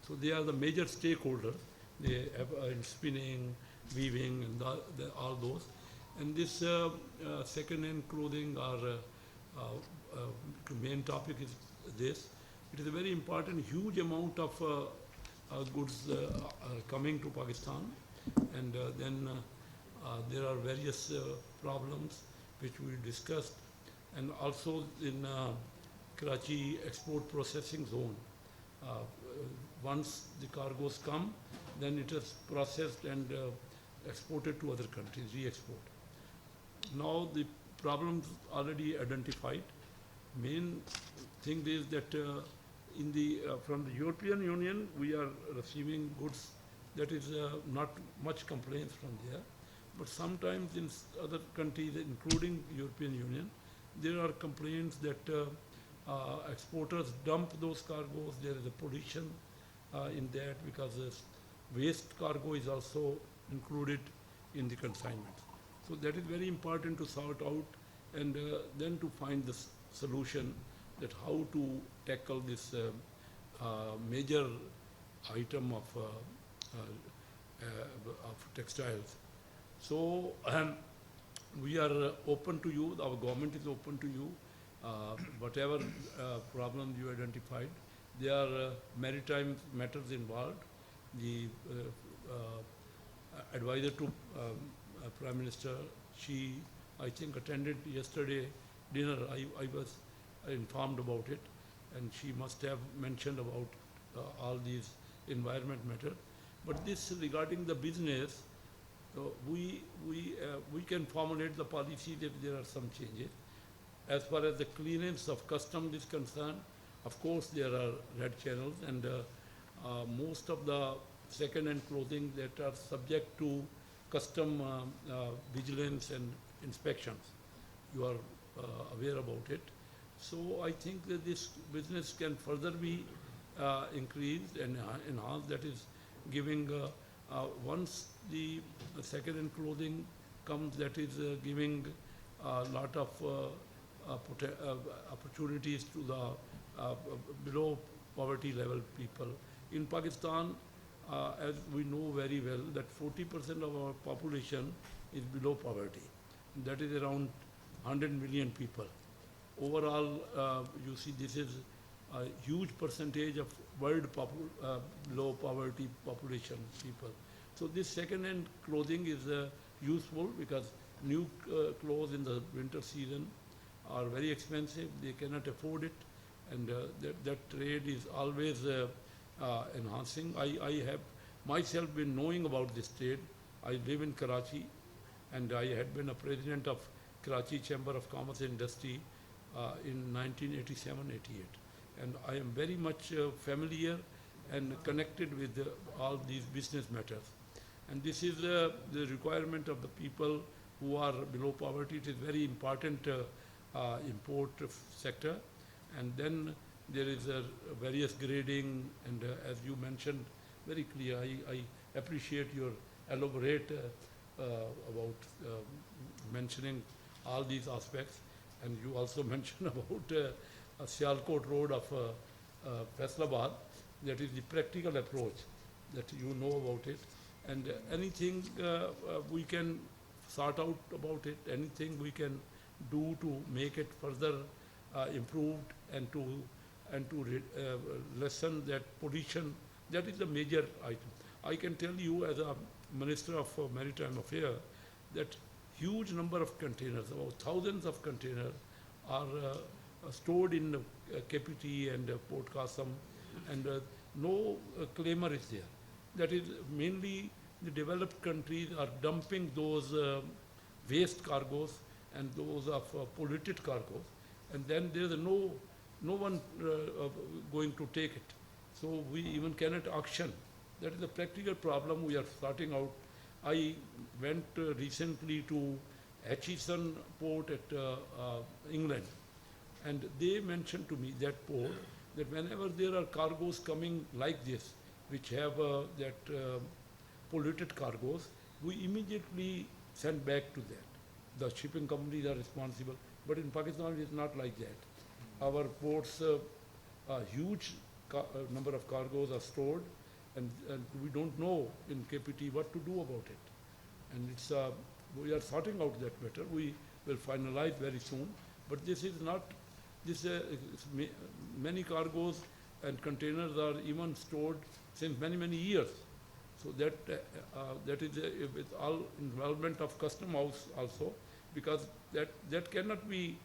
So they are the major stakeholders. They have in spinning, weaving, and all those. And this second-hand clothing, our main topic is this. It is a very important, huge amount of goods coming to Pakistan, and then there are various problems which we discussed, and also in Karachi export processing zone. Once the cargoes come, then it is processed and exported to other countries, re-export. Now the problems already identified. Main thing is that in the from the European Union we are receiving goods. That is not much complaints from there, but sometimes in other countries, including European Union, there are complaints that exporters dump those cargoes. There is a pollution in that, because waste cargo is also included in the consignment. So that is very important to sort out, and then to find the solution that how to tackle this major item of textiles. So we are open to you, our government is open to you, whatever problem you identified. There are maritime matters involved. The advisor to Prime Minister, she, I think, attended yesterday dinner. I was informed about it, and she must have mentioned about all these environment matters. But this regarding the business, we can formulate the policy that there are some changes. As far as the clearance of customs is concerned, of course there are red channels, and most of the second-hand clothing that are subject to custom vigilance and inspections. You are aware about it. So I think that this business can further be increased and enhanced. That is giving, once the second-hand clothing comes, that is giving a lot of opportunities to the below poverty level people. In Pakistan, as we know very well, that 40% of our population is below poverty. That is around 100 million people. Overall, you see, this is a huge percentage of world below poverty population people. So this second-hand clothing is useful, because new clothes in the winter season are very expensive. They cannot afford it, and that trade is always enhancing. I have myself been knowing about this trade. I live in Karachi, and I had been a president of Karachi Chamber of Commerce and Industry in 1987-88, and I am very much familiar and connected with all these business matters. And this is the requirement of the people who are below poverty. It is very important import sector, and then there is a various grading, and as you mentioned very clear, I appreciate your elaborate about mentioning all these aspects. And you also mentioned about Sialkot Road of Faisalabad. That is the practical approach that you know about it, and anything we can sort out about it, anything we can do to make it further improved, and to lessen that pollution. That is the major item. I can tell you, as a Minister of Maritime Affairs, that huge number of containers, about thousands of containers, are stored in KPT and Port Qasim, and no claimer is there. That is mainly the developed countries are dumping those waste cargoes and those of polluted cargoes, and then there is no one going to take it. So we even cannot auction. That is a practical problem we are sorting out. I went recently to Hutchison port at England, and they mentioned to me, that port, that whenever there are cargoes coming like this, which have that polluted cargoes, we immediately send back to that. The shipping companies are responsible, but in Pakistan it is not like that. Our ports, huge number of cargoes are stored, and we don't know in KPT what to do about it. And we are sorting out that matter. We will finalize very soon. But this is not, many cargoes and containers are even stored since many, many years. So that is with all involvement of custom house also, because that cannot be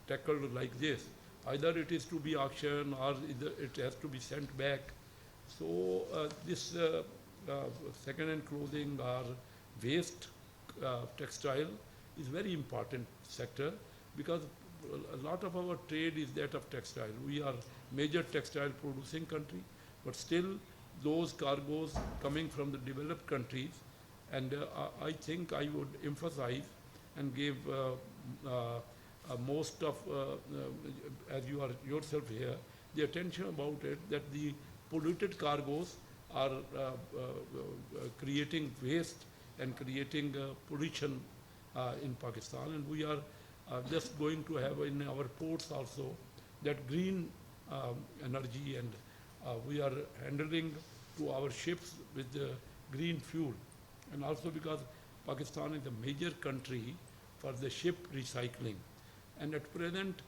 tackled like this. Either it is to be auctioned or it has to be sent back. So this second-hand clothing or waste textile is very important sector, because a lot of our trade is that of textile. We are major textile producing country, but still those cargoes coming from the developed countries, and I think I would emphasize and give most of, as you are yourself here, the attention about it, that the polluted cargoes are creating waste and creating pollution in Pakistan, and we are just going to have in our ports also that green energy, and we are handling to our ships with green fuel. And also because Pakistan is a major country for the ship recycling, and at present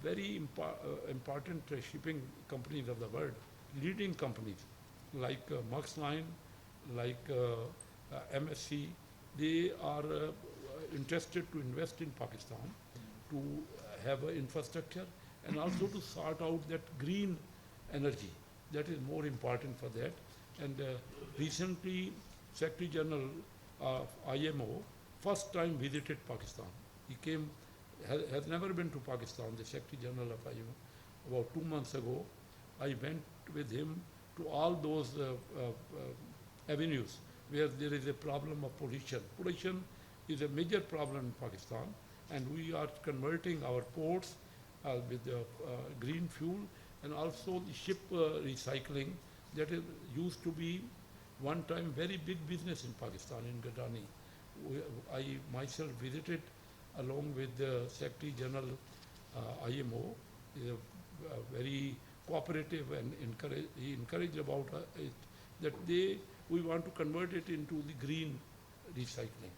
very important shipping companies of the world, leading companies like Max Line, like MSC, they are interested to invest in Pakistan to have an infrastructure and also to sort out that green energy. That is more important for that. And recently, Secretary General of IMO first time visited Pakistan. He came, has never been to Pakistan, the Secretary General of IMO. About 2 months ago, I went with him to all those avenues where there is a problem of pollution. Pollution is a major problem in Pakistan, and we are converting our ports with green fuel, and also the ship recycling that is used to be one time very big business in Pakistan, in Gadani. I myself visited along with the Secretary General IMO. He is a very cooperative, and he encouraged about it, that we want to convert it into the green recycling.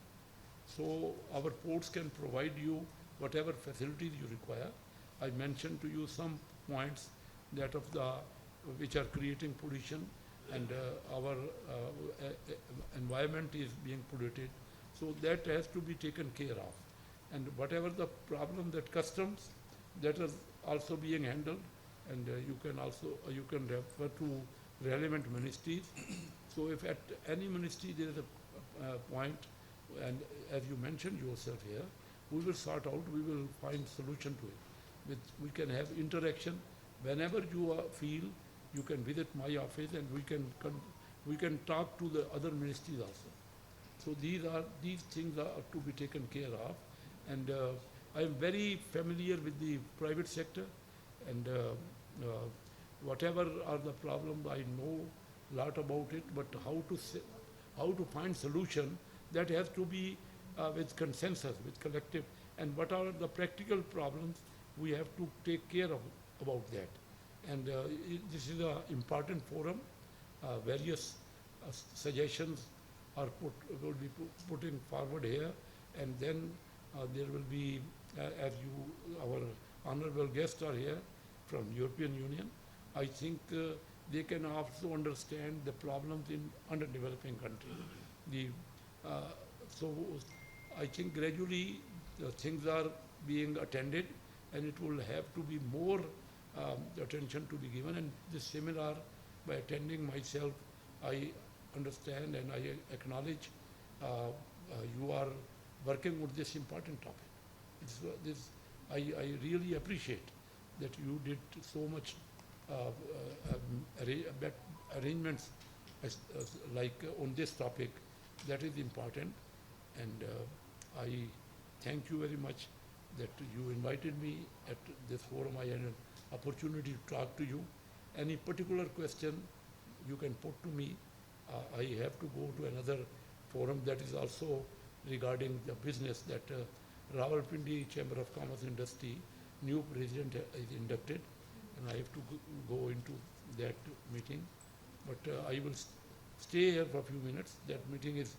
So our ports can provide you whatever facilities you require. I mentioned to you some points that of which are creating pollution, and our environment is being polluted. So that has to be taken care of. And whatever the problem that customs, that is also being handled, and you can refer to relevant ministries. So if at any ministry there is a point, and as you mentioned yourself here, we will sort out, we will find solution to it. We can have interaction. Whenever you feel, you can visit my office, and we can talk to the other ministries also. So these things are to be taken care of, and I am very familiar with the private sector, and whatever are the problems, I know a lot about it, but how to find solution, that has to be with consensus, with collective, and what are the practical problems, we have to take care of about that. And this is an important forum. Various suggestions will be putting forward here, and then there will be, as our honorable guests are here from European Union, I think they can also understand the problems in underdeveloping countries. So I think gradually things are being attended, and it will have to be more attention to be given. And this seminar, by attending myself, I understand and I acknowledge you are working with this important topic. I really appreciate that you did so much arrangements like on this topic. That is important, and I thank you very much that you invited me at this forum. I had an opportunity to talk to you. Any particular question you can put to me. I have to go to another forum that is also regarding the business, that Rawalpindi Chamber of Commerce Industry new president is inducted, and I have to go into that meeting. But I will stay here for a few minutes. That meeting is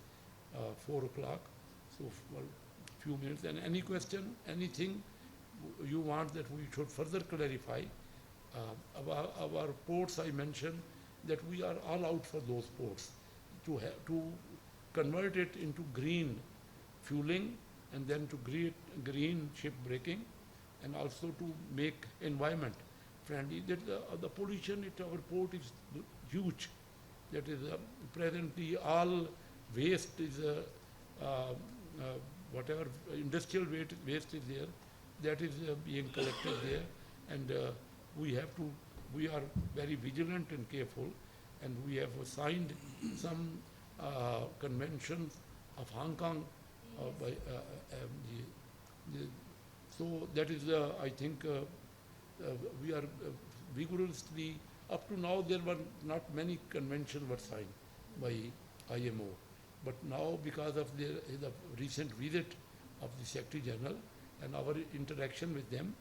4 o'clock, so for a few minutes. And any question, anything you want that we should further clarify, our ports, I mentioned that we are all out for those ports to convert it into green fueling and then to green ship breaking, and also to make environment friendly. That the pollution at our port is huge. That is presently all waste is whatever industrial waste is there, that is being collected there, and we are very vigilant and careful, and we have signed some conventions of Hong Kong by so that is I think we are vigorously, up to now there were not many conventions were signed by IMO, but now because of the recent visit of the Secretary General and our interaction with them,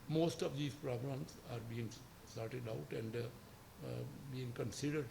most of these problems are being sorted out and being considered